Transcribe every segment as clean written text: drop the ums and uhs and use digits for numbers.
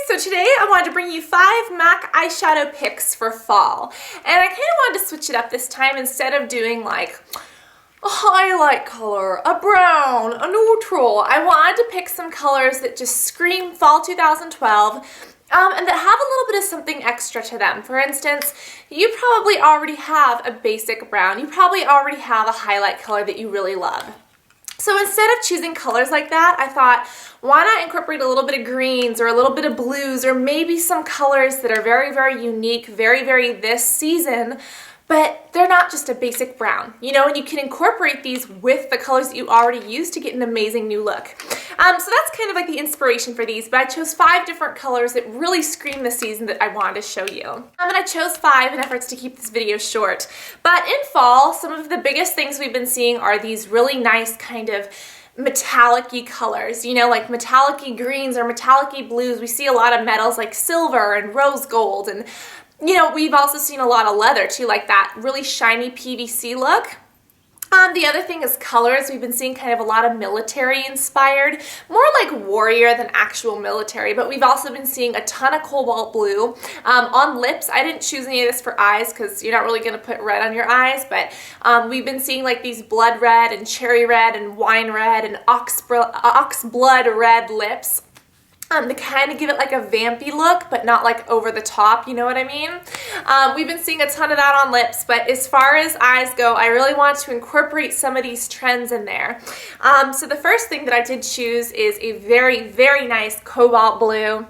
So today I wanted to bring you 5 MAC eyeshadow picks for fall. And I kind of wanted to switch it up this time instead of doing like a highlight color, a brown, a neutral. I wanted to pick some colors that just scream fall 2012 and that have a little bit of something extra to them. For instance, you probably already have a basic brown. You probably already have a highlight color that you really love. So instead of choosing colors like that, I thought, why not incorporate a little bit of greens or a little bit of blues or maybe some colors that are very, very unique, very, very this season, but they're not just a basic brown, you know, and you can incorporate these with the colors that you already use to get an amazing new look. So that's kind of like the inspiration for these, but I chose 5 different colors that really scream the season that I wanted to show you. And I chose 5 in efforts to keep this video short. But in fall, some of the biggest things we've been seeing are these really nice kind of metallic-y colors, you know, like metallic-y greens or metallic-y blues. We see a lot of metals like silver and rose gold, and you know, we've also seen a lot of leather too, like that really shiny PVC look. The other thing is colors. We've been seeing kind of a lot of military inspired, more like warrior than actual military, but we've also been seeing a ton of cobalt blue. On lips, I didn't choose any of this for eyes because you're not really going to put red on your eyes, but we've been seeing like these blood red and cherry red and wine red and ox blood red lips. To kind of give it like a vampy look, but not like over the top, you know what I mean? We've been seeing a ton of that on lips, but as far as eyes go, I really want to incorporate some of these trends in there. So the first thing that I did choose is a very, very nice cobalt blue.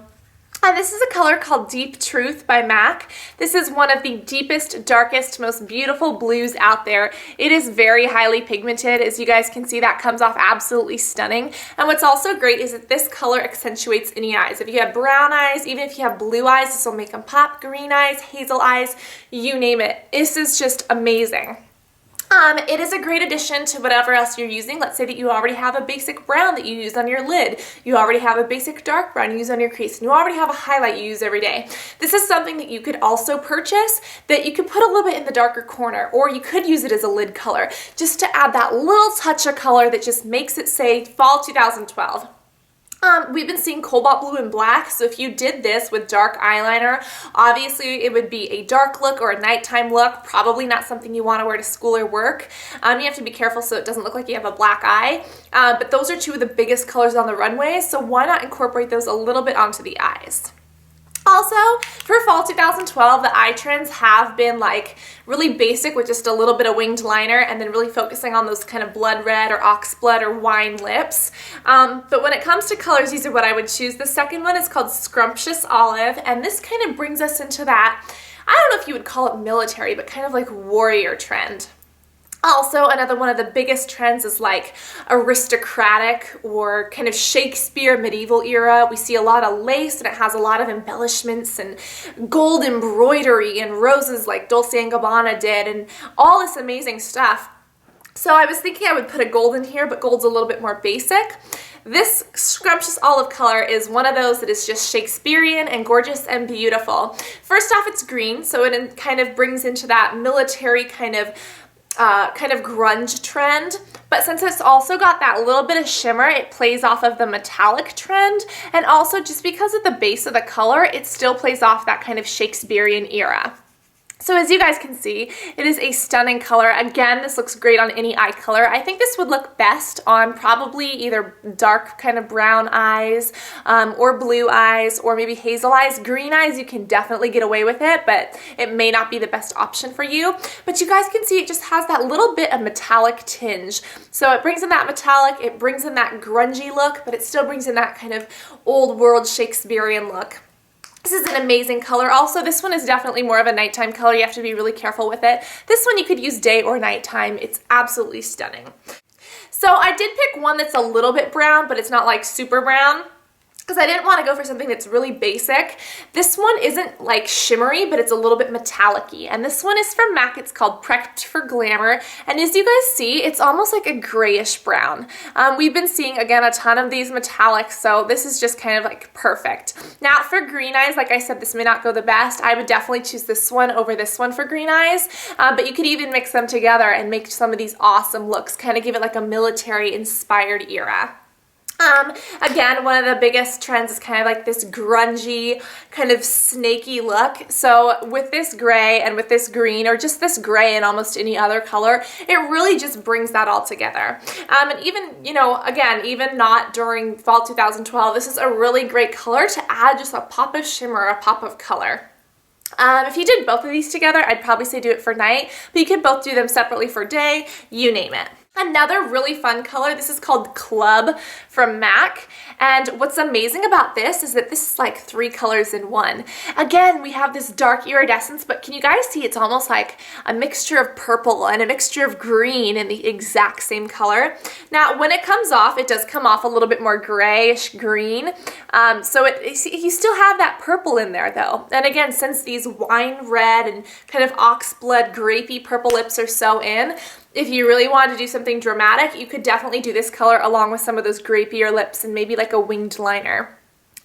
And this is a color called Deep Truth by MAC. This is one of the deepest, darkest, most beautiful blues out there. It is very highly pigmented. As you guys can see, that comes off absolutely stunning. And what's also great is that this color accentuates any eyes. If you have brown eyes, even if you have blue eyes, this will make them pop. Green eyes, hazel eyes, you name it. This is just amazing. It is a great addition to whatever else you're using. Let's say that you already have a basic brown that you use on your lid. You already have a basic dark brown you use on your crease. And you already have a highlight you use every day. This is something that you could also purchase that you could put a little bit in the darker corner, or you could use it as a lid color just to add that little touch of color that just makes it say fall 2012. We've been seeing cobalt blue and black, so if you did this with dark eyeliner, obviously it would be a dark look or a nighttime look, probably not something you want to wear to school or work. You have to be careful so it doesn't look like you have a black eye, but those are 2 of the biggest colors on the runway, so why not incorporate those a little bit onto the eyes? Also, for fall 2012, the eye trends have been like really basic with just a little bit of winged liner and then really focusing on those kind of blood red or ox blood or wine lips. But when it comes to colors, these are what I would choose. The second one is called Scrumptious Olive, and this kind of brings us into that, I don't know if you would call it military, but kind of like warrior trend. Also, another one of the biggest trends is like aristocratic or kind of Shakespeare medieval era. We see a lot of lace and it has a lot of embellishments and gold embroidery and roses like Dolce & Gabbana did and all this amazing stuff. So I was thinking I would put a gold in here, but gold's a little bit more basic. This Scrumptious Olive color is one of those that is just Shakespearean and gorgeous and beautiful. First off, it's green, so it kind of brings into that military kind of grunge trend, but since it's also got that little bit of shimmer, it plays off of the metallic trend, and also just because of the base of the color, it still plays off that kind of Shakespearean era. So as you guys can see, it is a stunning color. Again, this looks great on any eye color. I think this would look best on probably either dark kind of brown eyes or blue eyes or maybe hazel eyes. Green eyes, you can definitely get away with it, but it may not be the best option for you. But you guys can see it just has that little bit of metallic tinge. So it brings in that metallic, it brings in that grungy look, but it still brings in that kind of old world Shakespearean look. This is an amazing color. Also, this one is definitely more of a nighttime color. You have to be really careful with it. This one you could use day or nighttime. It's absolutely stunning. So I did pick one that's a little bit brown, but it's not like super brown, because I didn't want to go for something that's really basic. This one isn't like shimmery, but it's a little bit metallic-y. And this one is from MAC. It's called Prepped for Glamour. And as you guys see, it's almost like a grayish brown. We've been seeing, again, a ton of these metallics, so this is just kind of like perfect. Now for green eyes, like I said, this may not go the best. I would definitely choose this one over this one for green eyes, but you could even mix them together and make some of these awesome looks, kind of give it like a military-inspired era. Again, one of the biggest trends is kind of like this grungy, kind of snaky look. So with this gray and with this green, or just this gray and almost any other color, it really just brings that all together. And even, you know, again, even not during fall 2012, this is a really great color to add just a pop of shimmer, a pop of color. If you did both of these together, I'd probably say do it for night, but you could both do them separately for day, you name it. Another really fun color, this is called Club from MAC, and what's amazing about this is that this is like 3 colors in one. Again, we have this dark iridescence, but can you guys see it's almost like a mixture of purple and a mixture of green in the exact same color. Now, when it comes off, it does come off a little bit more grayish green, so you still have that purple in there though. And again, since these wine red and kind of oxblood grapey purple lips are so in, if you really wanted to do something dramatic, you could definitely do this color along with some of those grapier lips and maybe like a winged liner.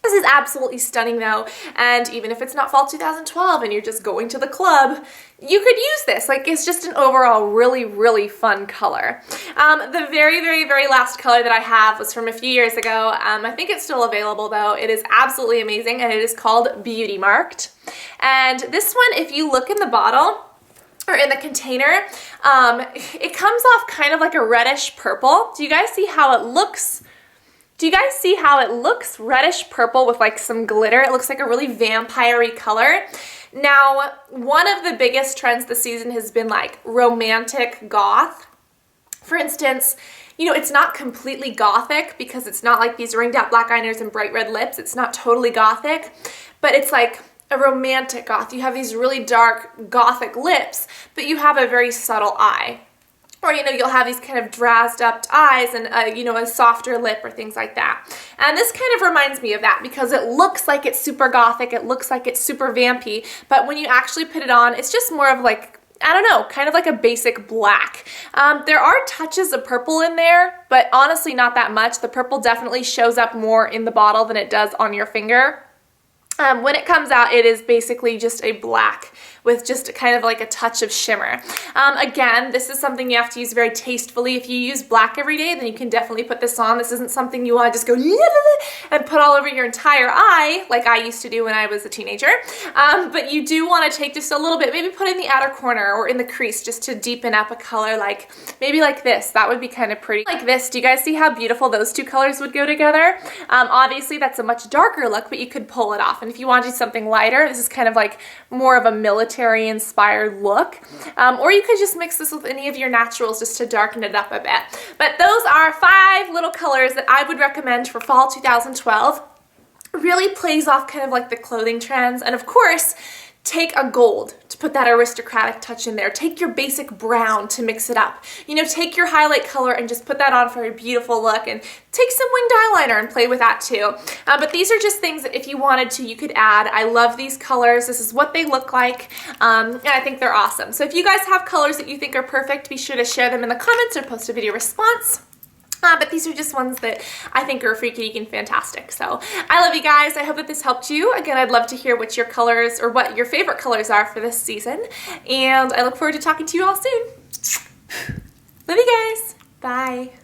This is absolutely stunning though, and even if it's not fall 2012 and you're just going to the club, you could use this. Like, it's just an overall really, really fun color. The very, very, very last color that I have was from a few years ago. I think it's still available though. It is absolutely amazing, and it is called Beauty Marked. And this one, if you look in the bottle, or in the container, it comes off kind of like a reddish purple. Do you guys see how it looks? Do you guys see how it looks reddish purple with like some glitter? It looks like a really vampire-y color. Now, one of the biggest trends this season has been like romantic goth. For instance, you know, it's not completely gothic because it's not like these ringed out black eyeliners and bright red lips. It's not totally gothic, but it's like a romantic goth. You have these really dark gothic lips, but you have a very subtle eye. Or, you know, you'll have these kind of drazzed up eyes and, you know, a softer lip or things like that. And this kind of reminds me of that because it looks like it's super gothic, it looks like it's super vampy, but when you actually put it on, it's just more of like, I don't know, kind of like a basic black. There are touches of purple in there, but honestly not that much. The purple definitely shows up more in the bottle than it does on your finger. When it comes out, it is basically just a black with just kind of like a touch of shimmer. Again, this is something you have to use very tastefully. If you use black every day, then you can definitely put this on. This isn't something you want to just go and put all over your entire eye, like I used to do when I was a teenager. But you do want to take just a little bit, maybe put it in the outer corner or in the crease just to deepen up a color, like maybe like this. That would be kind of pretty. Like this. Do you guys see how beautiful those two colors would go together? Obviously, that's a much darker look, but you could pull it off. And if you want to do something lighter, this is kind of like more of a military inspired look. Or you could just mix this with any of your naturals just to darken it up a bit. But those are 5 little colors that I would recommend for fall 2012. Really plays off kind of like the clothing trends. And of course, take a gold to put that aristocratic touch in there. Take your basic brown to mix it up. You know, take your highlight color and just put that on for a beautiful look, and take some winged eyeliner and play with that too. But these are just things that if you wanted to, you could add. I love these colors. This is what they look like, and I think they're awesome. So if you guys have colors that you think are perfect, be sure to share them in the comments or post a video response. But these are just ones that I think are freaky and fantastic. So I love you guys. I hope that this helped you. Again, I'd love to hear what your colors or what your favorite colors are for this season. And I look forward to talking to you all soon. Love you guys. Bye.